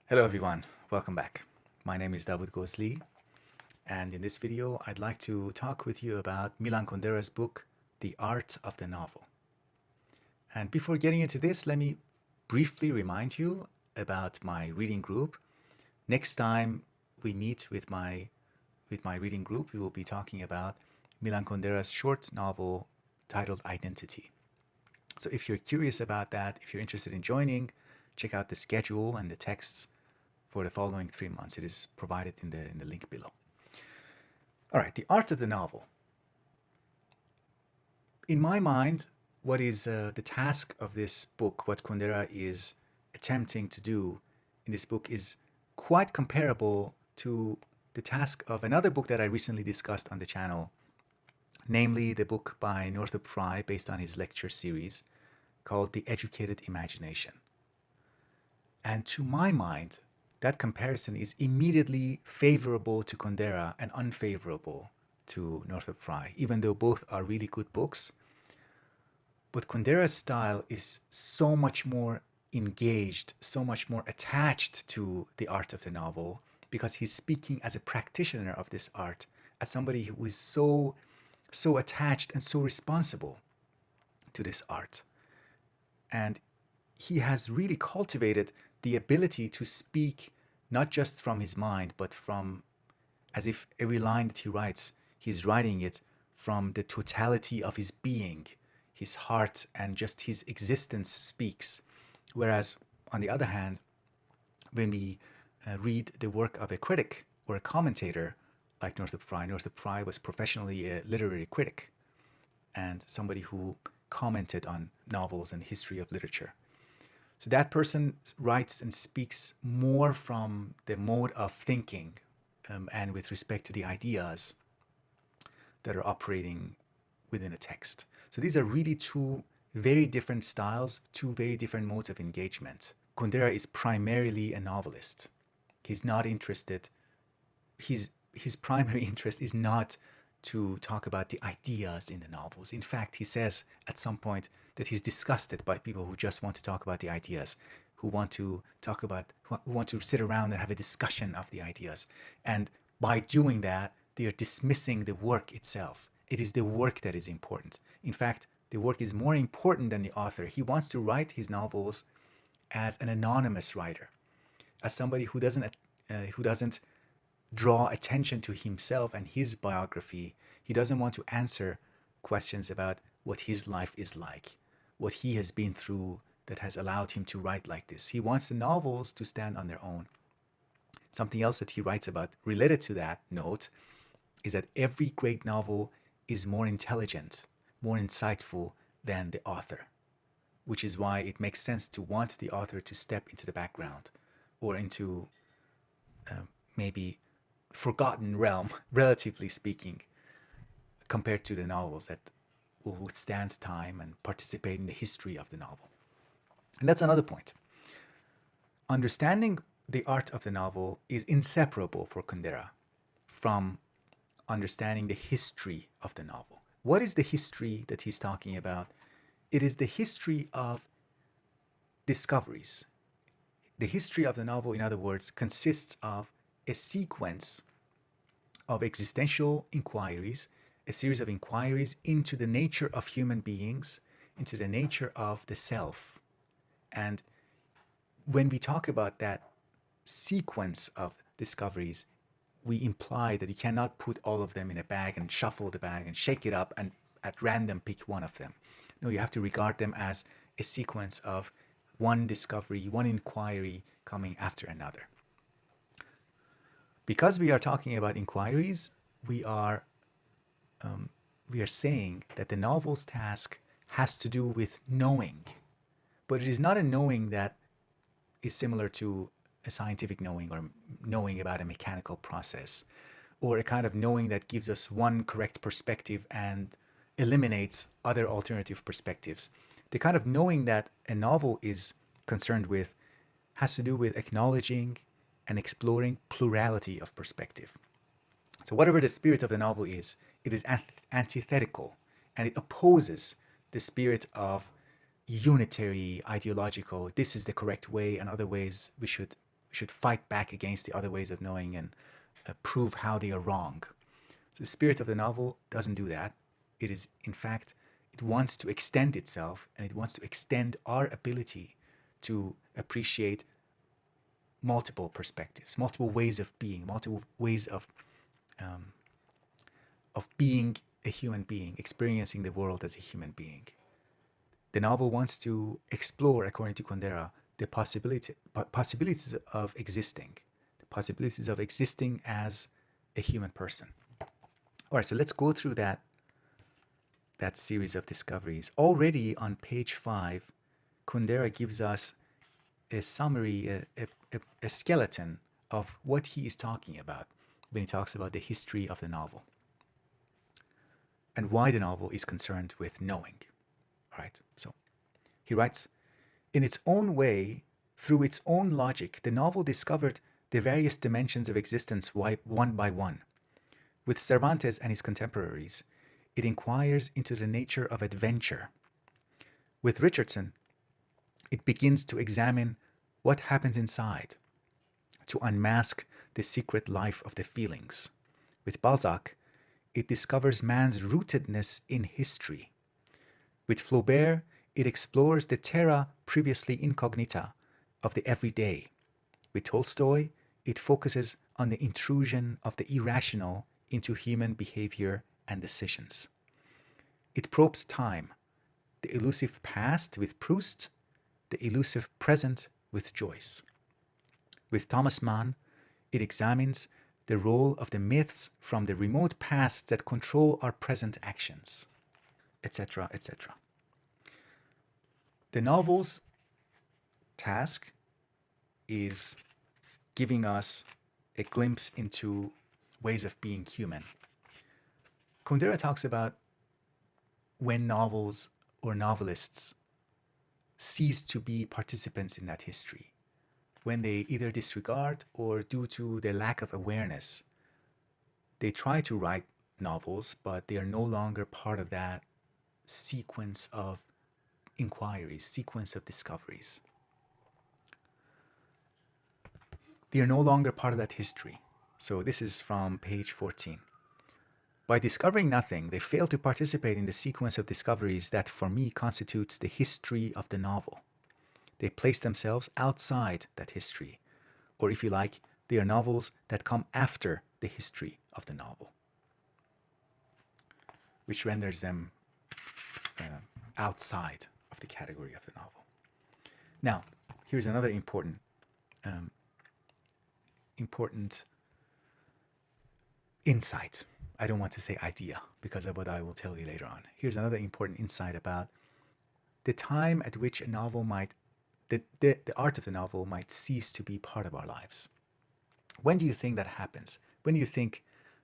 Hello everyone, welcome back. My name is Davood Gozli, and in this video I'd like to talk with you about Milan Kundera's book, The Art of the Novel. And before getting into this, let me briefly remind you about my reading group. Next time we meet with my reading group, we will be talking about Milan Kundera's short novel titled Identity. So if you're curious about that, if you're interested in joining, check out the schedule and the texts for the following 3 months. It is provided in the link below. All right, the art of the novel. In my mind, what is the task of this book, what Kundera is attempting to do in this book, is quite comparable to the task of another book that I recently discussed on the channel, namely the book by Northrop Frye based on his lecture series called The Educated Imagination. And to my mind, that comparison is immediately favorable to Kundera and unfavorable to Northrop Frye, even though both are really good books. But Kundera's style is so much more engaged, so much more attached to the art of the novel, because he's speaking as a practitioner of this art, as somebody who is so attached and so responsible to this art. And he has really cultivated the ability to speak not just from his mind, but from, as if every line that he writes, he's writing it from the totality of his being, his heart, and just his existence speaks. Whereas, on the other hand, when we read the work of a critic or a commentator like Northrop Frye was professionally a literary critic and somebody who commented on novels and history of literature. So that person writes and speaks more from the mode of thinking and with respect to the ideas that are operating within a text. So these are really two very different styles, two very different modes of engagement. Kundera is primarily a novelist. He's not interested, his primary interest is not to talk about the ideas in the novels. In fact, he says at some point that he's disgusted by people who just want to talk about the ideas, who want to sit around and have a discussion of the ideas. And by doing that, they are dismissing the work itself. It is the work that is important. In fact, the work is more important than the author. He wants to write his novels as an anonymous writer, as somebody who doesn't draw attention to himself and his biography. He doesn't want to answer questions about what his life is like, what he has been through that has allowed him to write like this. He wants the novels to stand on their own. Something else that he writes about related to that note is that every great novel is more intelligent, more insightful than the author, which is why it makes sense to want the author to step into the background or into maybe forgotten realm, relatively speaking, compared to the novels that will withstand time and participate in the history of the novel. And that's another point. Understanding the art of the novel is inseparable for Kundera from understanding the history of the novel. What is the history that he's talking about? It is the history of discoveries. The history of the novel, in other words, consists of a sequence of existential inquiries, a series of inquiries into the nature of human beings, into the nature of the self. And when we talk about that sequence of discoveries, we imply that you cannot put all of them in a bag and shuffle the bag and shake it up and at random pick one of them. No, you have to regard them as a sequence of one discovery, one inquiry coming after another. Because we are talking about inquiries, we are saying that the novel's task has to do with knowing, but it is not a knowing that is similar to a scientific knowing or knowing about a mechanical process, or a kind of knowing that gives us one correct perspective and eliminates other alternative perspectives. The kind of knowing that a novel is concerned with has to do with acknowledging and exploring plurality of perspective. So whatever the spirit of the novel is, it is antithetical, and it opposes the spirit of unitary, ideological, this is the correct way and other ways we should should fight back against the other ways of knowing and prove how they are wrong. So the spirit of the novel doesn't do that. It is, in fact, it wants to extend itself, and it wants to extend our ability to appreciate multiple perspectives, multiple ways of being, multiple ways of being a human being, experiencing the world as a human being. The novel wants to explore, according to Kundera, the possibilities of existing, the possibilities of existing as a human person. All right, so let's go through that series of discoveries. Already on page 5, Kundera gives us a summary, a skeleton of what he is talking about when he talks about the history of the novel and why the novel is concerned with knowing. All right, so he writes, in its own way, through its own logic, the novel discovered the various dimensions of existence one by one. With Cervantes and his contemporaries, it inquires into the nature of adventure. With Richardson, it begins to examine what happens inside, to unmask the secret life of the feelings. With Balzac, it discovers man's rootedness in history. With Flaubert, it explores the terra previously incognita of the everyday. With Tolstoy, it focuses on the intrusion of the irrational into human behavior and decisions. It probes time, the elusive past with Proust, the elusive present with Joyce. With Thomas Mann, it examines the role of the myths from the remote past that control our present actions, etc., etc. The novel's task is giving us a glimpse into ways of being human. Kundera talks about when novels or novelists cease to be participants in that history, when they either disregard or, due to their lack of awareness, they try to write novels, but they are no longer part of that sequence of inquiries, sequence of discoveries. They are no longer part of that history. So this is from page 14. By discovering nothing, they fail to participate in the sequence of discoveries that, for me, constitutes the history of the novel. They place themselves outside that history, or if you like, they are novels that come after the history of the novel, which renders them outside of the category of the novel. Now, here's another important insight. I don't want to say idea because of what I will tell you later on. Here's another important insight about the time at which a novel might, the art of the novel might cease to be part of our lives. When do you think that happens? When do you think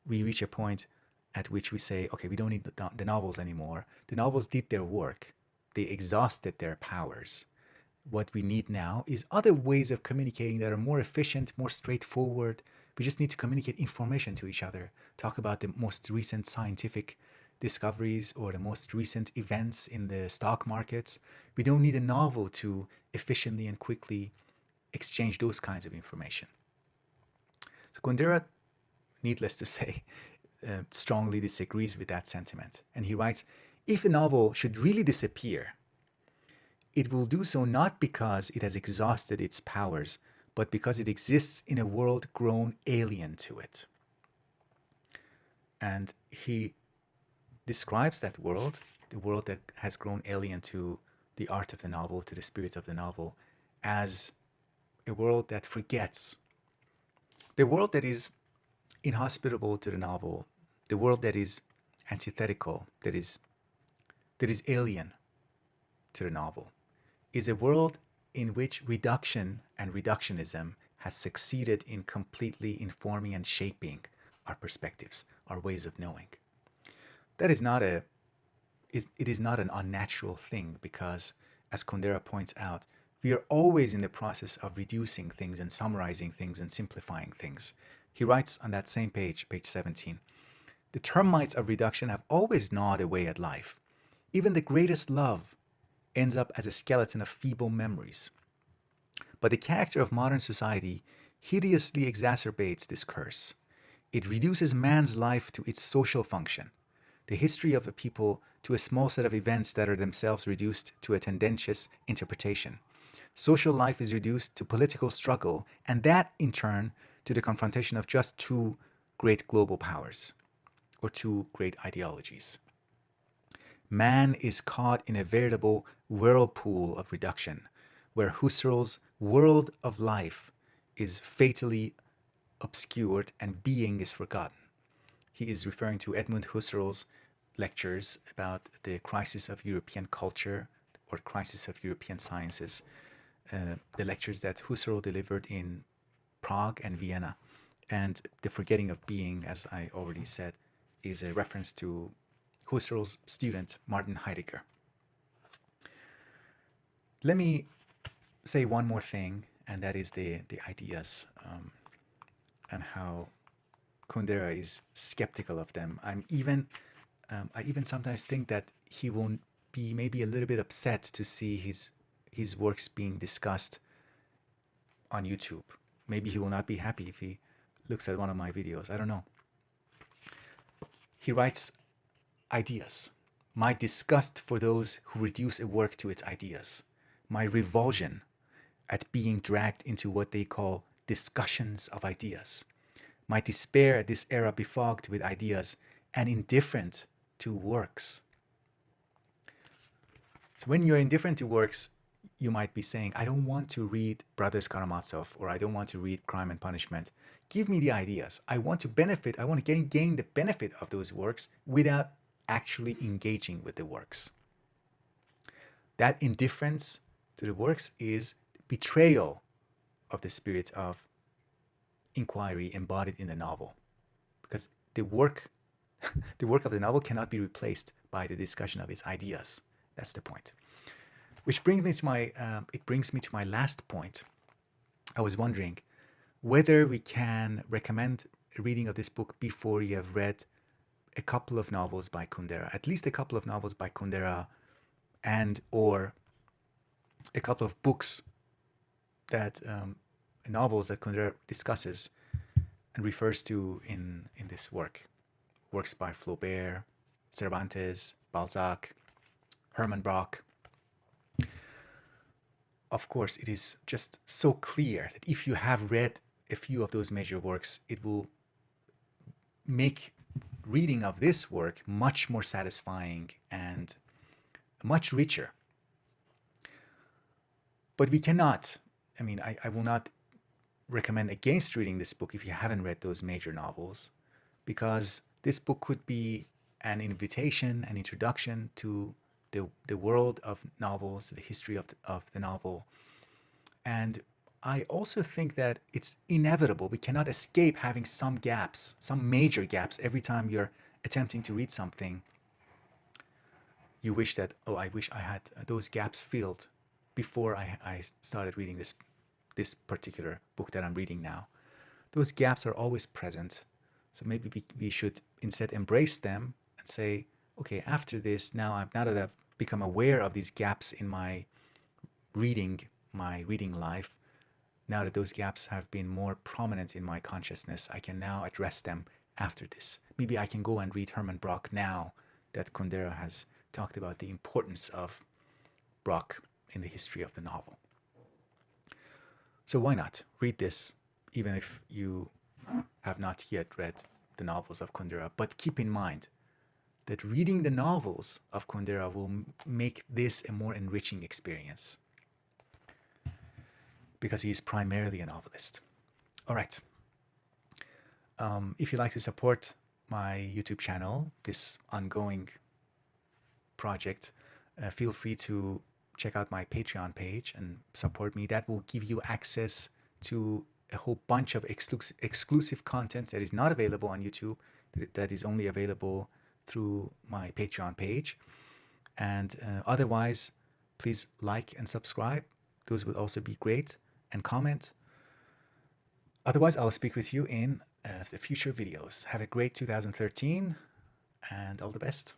we reach a point at which we say, okay, we don't need the novels anymore. The novels did their work. They exhausted their powers. What we need now is other ways of communicating that are more efficient, more straightforward. We just need to communicate information to each other, talk about the most recent scientific discoveries or the most recent events in the stock markets. We don't need a novel to efficiently and quickly exchange those kinds of information. So Kundera, needless to say, strongly disagrees with that sentiment. And he writes, if the novel should really disappear, it will do so not because it has exhausted its powers, but because it exists in a world grown alien to it. And he describes that world, the world that has grown alien to the art of the novel, to the spirit of the novel, as a world that forgets. The world that is inhospitable to the novel, the world that is antithetical, that is alien to the novel, is a world in which reduction and reductionism has succeeded in completely informing and shaping our perspectives, our ways of knowing. That is not it is not an unnatural thing because, as Kundera points out, we are always in the process of reducing things and summarizing things and simplifying things. He writes on that same page, page 17, the termites of reduction have always gnawed away at life. Even the greatest love ends up as a skeleton of feeble memories. But the character of modern society hideously exacerbates this curse. It reduces man's life to its social function, the history of a people to a small set of events that are themselves reduced to a tendentious interpretation. Social life is reduced to political struggle, and that in turn to the confrontation of just two great global powers or two great ideologies. Man is caught in a veritable whirlpool of reduction, where Husserl's world of life is fatally obscured and being is forgotten. He is referring to Edmund Husserl's lectures about the crisis of European culture or crisis of European sciences, the lectures that Husserl delivered in Prague and Vienna. And the forgetting of being, as I already said, is a reference to Husserl's student, Martin Heidegger. Let me say one more thing, and that is the ideas and how Kundera is skeptical of them. I even sometimes think that he will be maybe a little bit upset to see his works being discussed on YouTube. Maybe he will not be happy if he looks at one of my videos. I don't know. He writes ideas. My disgust for those who reduce a work to its ideas. My revulsion at being dragged into what they call discussions of ideas. My despair at this era befogged with ideas and indifferent to works. So when you're indifferent to works, you might be saying, I don't want to read Brothers Karamazov, or I don't want to read Crime and Punishment. Give me the ideas. I want to benefit, I want to gain the benefit of those works without actually engaging with the works. That indifference to the works is betrayal of the spirit of inquiry embodied in the novel. Because the work of the novel cannot be replaced by the discussion of its ideas. That's the point. Which brings me to my last point. I was wondering whether we can recommend a reading of this book before you have read a couple of novels by Kundera, at least a couple of novels by Kundera, and or a couple of books that novels that Kundera discusses and refers to in this work. Works by Flaubert, Cervantes, Balzac, Hermann Brock. Of course, it is just so clear that if you have read a few of those major works, it will make reading of this work much more satisfying and much richer. But we cannot, I will not recommend against reading this book if you haven't read those major novels, because this book could be an invitation, an introduction to the world of novels, the history of the novel. And I also think that it's inevitable. We cannot escape having some gaps, some major gaps. Every time you're attempting to read something, you wish that, oh, I wish I had those gaps filled before I started reading this particular book that I'm reading now. Those gaps are always present. So maybe we should instead embrace them and say, okay, after this, now that I've become aware of these gaps in my reading life, now that those gaps have been more prominent in my consciousness, I can now address them after this. Maybe I can go and read Hermann Brock now that Kundera has talked about the importance of Brock in the history of the novel. So why not read this, even if you have not yet read the novels of Kundera? But keep in mind that reading the novels of Kundera will make this a more enriching experience, because he is primarily a novelist. All right. If you'd like to support my YouTube channel, this ongoing project, feel free to check out my Patreon page and support me. That will give you access to a whole bunch of exclusive content that is not available on YouTube, that is only available through my Patreon page. And otherwise, please like and subscribe. Those would also be great. And comment. Otherwise, I'll speak with you in the future videos. Have a great 2013 and all the best.